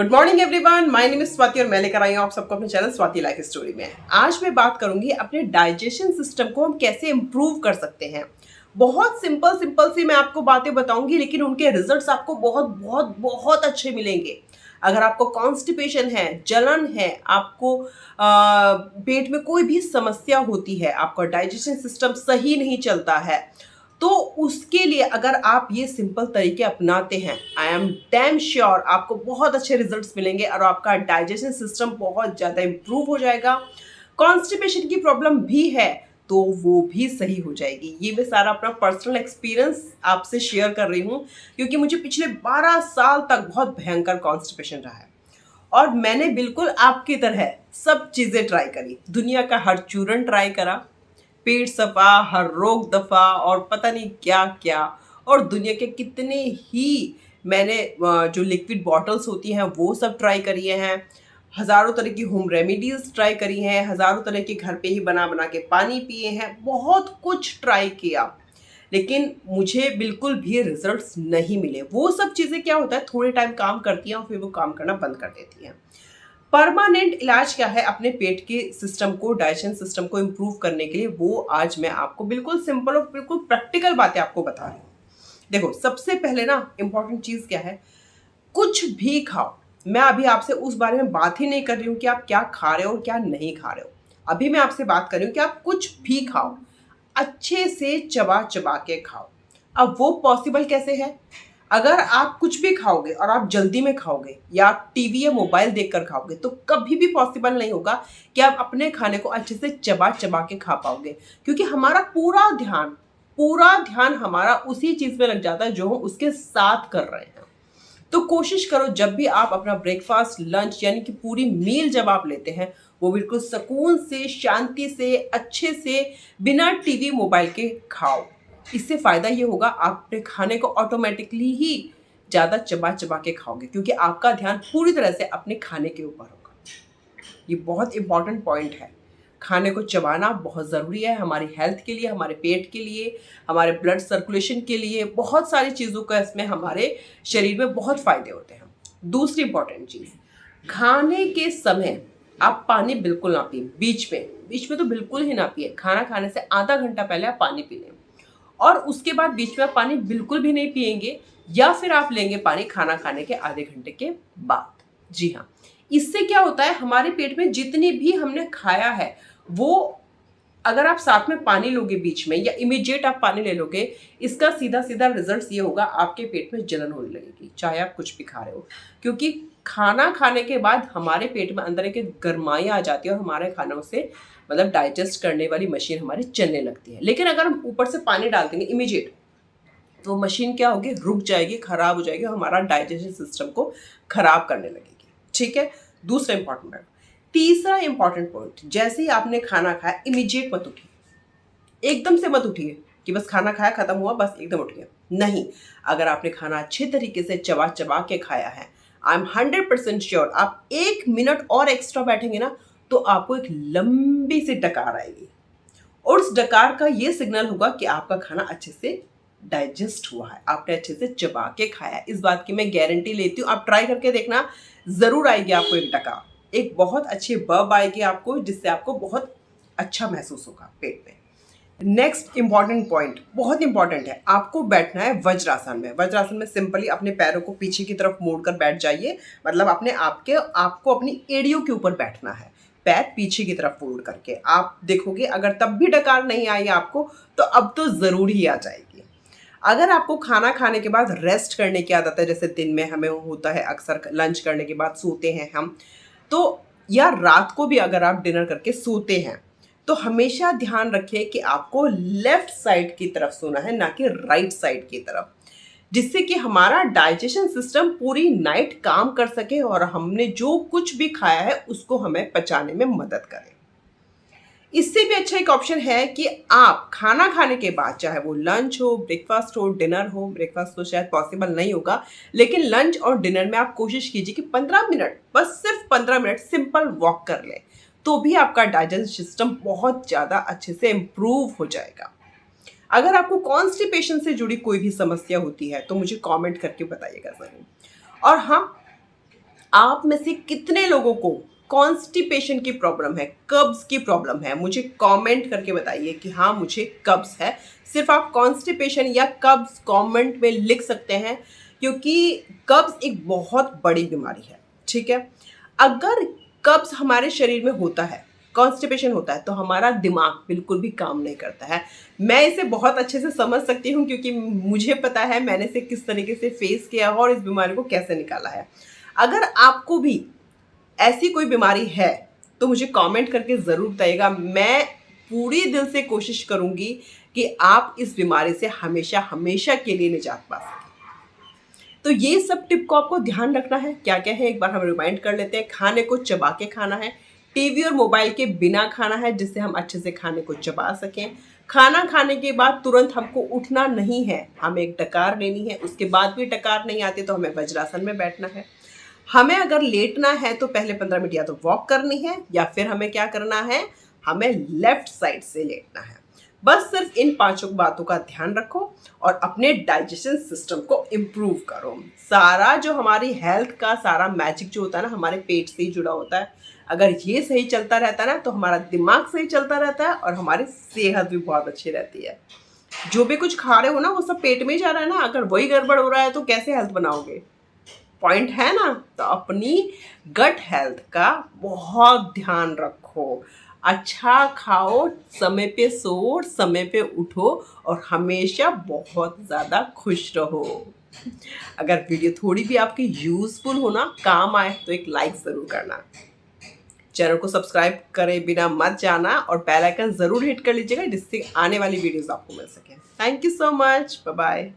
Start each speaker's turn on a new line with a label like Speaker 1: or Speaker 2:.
Speaker 1: Good morning everyone, my name is Swati और मैं लेकर आई हूँ आप सबको अपने चैनल स्वाति लाइफ स्टोरी में। आज मैं बात करूंगी अपने डाइजेशन सिस्टम को हम कैसे इम्प्रूव कर सकते हैं। बहुत सिंपल सिंपल सी मैं आपको बातें बताऊंगी, लेकिन उनके रिजल्ट्स आपको बहुत बहुत बहुत अच्छे मिलेंगे। अगर आपको कॉन्स्टिपेशन है, जलन है, आपको पेट में कोई भी समस्या होती है, आपका डाइजेशन सिस्टम सही नहीं चलता है, तो उसके लिए अगर आप ये सिंपल तरीके अपनाते हैं, आई एम डैम श्योर आपको बहुत अच्छे रिजल्ट्स मिलेंगे और आपका डाइजेशन सिस्टम बहुत ज़्यादा इम्प्रूव हो जाएगा। कॉन्स्टिपेशन की प्रॉब्लम भी है तो वो भी सही हो जाएगी। ये मैं सारा अपना पर्सनल एक्सपीरियंस आपसे शेयर कर रही हूँ, क्योंकि मुझे पिछले 12 साल तक बहुत भयंकर कॉन्स्टिपेशन रहा है और मैंने बिल्कुल आपकी तरह सब चीज़ें ट्राई करी। दुनिया का हर चूरन ट्राई करा, पेट सफा, हर रोग दफा और पता नहीं क्या क्या, और दुनिया के कितने ही मैंने जो लिक्विड बॉटल्स होती हैं वो सब ट्राई करिए हैं। हज़ारों तरह की होम रेमेडीज़ ट्राई करी हैं, हज़ारों तरह के घर पे ही बना बना के पानी पिए हैं, बहुत कुछ ट्राई किया, लेकिन मुझे बिल्कुल भी रिजल्ट्स नहीं मिले। वो सब चीज़ें क्या होता है, थोड़े टाइम काम करती हैं और फिर वो काम करना बंद कर देती हैं। परमानेंट इलाज क्या है अपने पेट के सिस्टम को, डाइजेशन सिस्टम को इम्प्रूव करने के लिए, वो आज मैं आपको बिल्कुल सिंपल और बिल्कुल प्रैक्टिकल बातें आपको बता रही हूँ। देखो, सबसे पहले ना इम्पॉर्टेंट चीज़ क्या है, कुछ भी खाओ। मैं अभी आपसे उस बारे में बात ही नहीं कर रही हूँ कि आप क्या खा रहे हो और क्या नहीं खा रहे हो। अभी मैं आपसे बात कर रही हूँ कि आप कुछ भी खाओ, अच्छे से चबा चबा के खाओ। अब वो पॉसिबल कैसे है? अगर आप कुछ भी खाओगे और आप जल्दी में खाओगे या आप टीवी या मोबाइल देखकर खाओगे, तो कभी भी पॉसिबल नहीं होगा कि आप अपने खाने को अच्छे से चबा चबा के खा पाओगे, क्योंकि हमारा पूरा ध्यान हमारा उसी चीज़ में लग जाता है जो हम उसके साथ कर रहे हैं। तो कोशिश करो जब भी आप अपना ब्रेकफास्ट, लंच यानी कि पूरी मील जब आप लेते हैं, वो बिल्कुल सुकून से, शांति से, अच्छे से, बिना टीवी मोबाइल के खाओ। इससे फ़ायदा ये होगा, आप अपने खाने को ऑटोमेटिकली ही ज़्यादा चबा चबा के खाओगे, क्योंकि आपका ध्यान पूरी तरह से अपने खाने के ऊपर होगा। ये बहुत इंपॉर्टेंट पॉइंट है। खाने को चबाना बहुत ज़रूरी है हमारी हेल्थ के लिए, हमारे पेट के लिए, हमारे ब्लड सर्कुलेशन के लिए, बहुत सारी चीज़ों का इसमें हमारे शरीर में बहुत फ़ायदे होते हैं। दूसरी इंपॉर्टेंट चीज़, खाने के समय आप पानी बिल्कुल ना पिए। बीच में तो बिल्कुल ही ना पिए। खाना खाने से आधा घंटा पहले आप पानी पी लें, और उसके बाद बीच में आप पानी बिल्कुल भी नहीं पिएंगे, या फिर आप लेंगे पानी खाना खाने के आधे घंटे के बाद। जी हाँ, इससे क्या होता है, हमारे पेट में जितनी भी हमने खाया है वो, अगर आप साथ में पानी लोगे बीच में या इमीडिएट आप पानी ले लोगे, इसका सीधा सीधा रिजल्ट ये होगा, आपके पेट में जलन होने लगेगी, चाहे आप कुछ भी खा रहे हो। क्योंकि खाना खाने के बाद हमारे पेट में अंदर एक गरमाई आ जाती है और हमारे खानों से मतलब डाइजेस्ट करने वाली मशीन हमारी चलने लगती है। लेकिन अगर हम ऊपर से पानी डाल देंगे इमीडिएट, तो मशीन क्या होगी, रुक जाएगी, खराब हो जाएगी और हमारा डाइजेशन सिस्टम को खराब करने लगेगी। ठीक है, दूसरा इंपॉर्टेंट पॉइंट। तीसरा इंपॉर्टेंट पॉइंट, जैसे ही आपने खाना खाया इमीडिएट मत उठिए, एकदम से मत उठिए कि बस खाना खाया खत्म हुआ बस एकदम उठिए, नहीं। अगर आपने खाना अच्छे तरीके से चबा चबा के खाया है, आई एम 100% श्योर, आप 1 मिनट और एक्स्ट्रा बैठेंगे ना, तो आपको एक लंबी सी डकार आएगी, और उस डकार का ये सिग्नल होगा कि आपका खाना अच्छे से डाइजेस्ट हुआ है, आपने अच्छे से चबा के खाया है। इस बात की मैं गारंटी लेती हूँ, आप ट्राई करके देखना, ज़रूर आएगी आपको एक डकार, एक बहुत अच्छी बब आएगी आपको, जिससे आपको बहुत अच्छा महसूस होगा पेट में। नेक्स्ट इंपॉर्टेंट पॉइंट बहुत इंपॉर्टेंट है, आपको बैठना है वज्रासन में। वज्रासन में सिंपली अपने पैरों को पीछे की तरफ मोड़कर बैठ जाइए, मतलब आपको अपनी एड़ियों के ऊपर बैठना है, पैर पीछे की तरफ फोल्ड करके। आप देखोगे अगर तब भी डकार नहीं आई आपको, तो अब तो ज़रूर ही आ जाएगी। अगर आपको खाना खाने के बाद रेस्ट करने की आदत है, जैसे दिन में हमें होता है अक्सर लंच करने के बाद सोते हैं हम, तो या रात को भी अगर आप डिनर करके सोते हैं, तो हमेशा ध्यान रखें कि आपको लेफ्ट साइड की तरफ सोना है, ना कि राइट साइड की तरफ, जिससे कि हमारा डाइजेशन सिस्टम पूरी नाइट काम कर सके और हमने जो कुछ भी खाया है उसको हमें पचाने में मदद करे। इससे भी अच्छा एक ऑप्शन है कि आप खाना खाने के बाद, चाहे वो लंच हो, ब्रेकफास्ट हो, डिनर हो, ब्रेकफास्ट तो शायद पॉसिबल नहीं होगा, लेकिन लंच और डिनर में आप कोशिश कीजिए कि 15 मिनट, बस सिर्फ 15 मिनट सिंपल वॉक कर लें, तो भी आपका डाइजेशन सिस्टम बहुत ज़्यादा अच्छे से इम्प्रूव हो जाएगा। अगर आपको कॉन्स्टिपेशन से जुड़ी कोई भी समस्या होती है तो मुझे कमेंट करके बताइएगा ज़रूर। और हाँ, आप में से कितने लोगों को कॉन्स्टिपेशन की प्रॉब्लम है, कब्ज की प्रॉब्लम है? मुझे कमेंट करके बताइए कि हाँ मुझे कब्ज है। सिर्फ आप कॉन्स्टिपेशन या कब्ज कमेंट में लिख सकते हैं, क्योंकि कब्ज एक बहुत बड़ी बीमारी है। ठीक है, अगर कब्ज हमारे शरीर में होता है, कॉन्स्टिपेशन होता है, तो हमारा दिमाग बिल्कुल भी काम नहीं करता है। मैं इसे बहुत अच्छे से समझ सकती हूँ, क्योंकि मुझे पता है मैंने इसे किस तरीके से फेस किया है और इस बीमारी को कैसे निकाला है। अगर आपको भी ऐसी कोई बीमारी है तो मुझे कमेंट करके ज़रूर बताइएगा। मैं पूरी दिल से कोशिश करूँगी कि आप इस बीमारी से हमेशा हमेशा के लिए निजात पा सकें। तो ये सब टिप को आपको ध्यान रखना है। क्या क्या है एक बार हम रिमाइंड कर लेते हैं। खाने को चबा के खाना है, टीवी और मोबाइल के बिना खाना है, जिससे हम अच्छे से खाने को चबा सकें। खाना खाने के बाद तुरंत हमको उठना नहीं है, हमें एक डकार लेनी है। उसके बाद भी डकार नहीं आती तो हमें वज्रासन में बैठना है। हमें अगर लेटना है तो पहले 15 मिनट या तो वॉक करनी है, या फिर हमें क्या करना है, हमें लेफ्ट साइड से लेटना है। बस सिर्फ इन 5 बातों का ध्यान रखो और अपने डाइजेशन सिस्टम को इम्प्रूव करो। सारा जो हमारी हेल्थ का सारा मैजिक जो होता है ना, हमारे पेट से ही जुड़ा होता है। अगर ये सही चलता रहता है ना, तो हमारा दिमाग सही चलता रहता है और हमारी सेहत भी बहुत अच्छी रहती है। जो भी कुछ खा रहे हो ना, वो सब पेट में ही जा रहा है ना। अगर वही गड़बड़ हो रहा है तो कैसे हेल्थ बनाओगे? पॉइंट है ना। तो अपनी गट हेल्थ का बहुत ध्यान रखो। अच्छा खाओ, समय पे सो, समय पे उठो और हमेशा बहुत ज़्यादा खुश रहो। अगर वीडियो थोड़ी भी आपकी यूज़फुल हो ना, काम आए, तो एक लाइक ज़रूर करना। चैनल को सब्सक्राइब करे बिना मत जाना और बेल आइकन ज़रूर हिट कर लीजिएगा, जिससे आने वाली वीडियोस आपको मिल सके। Thank you so much, bye bye.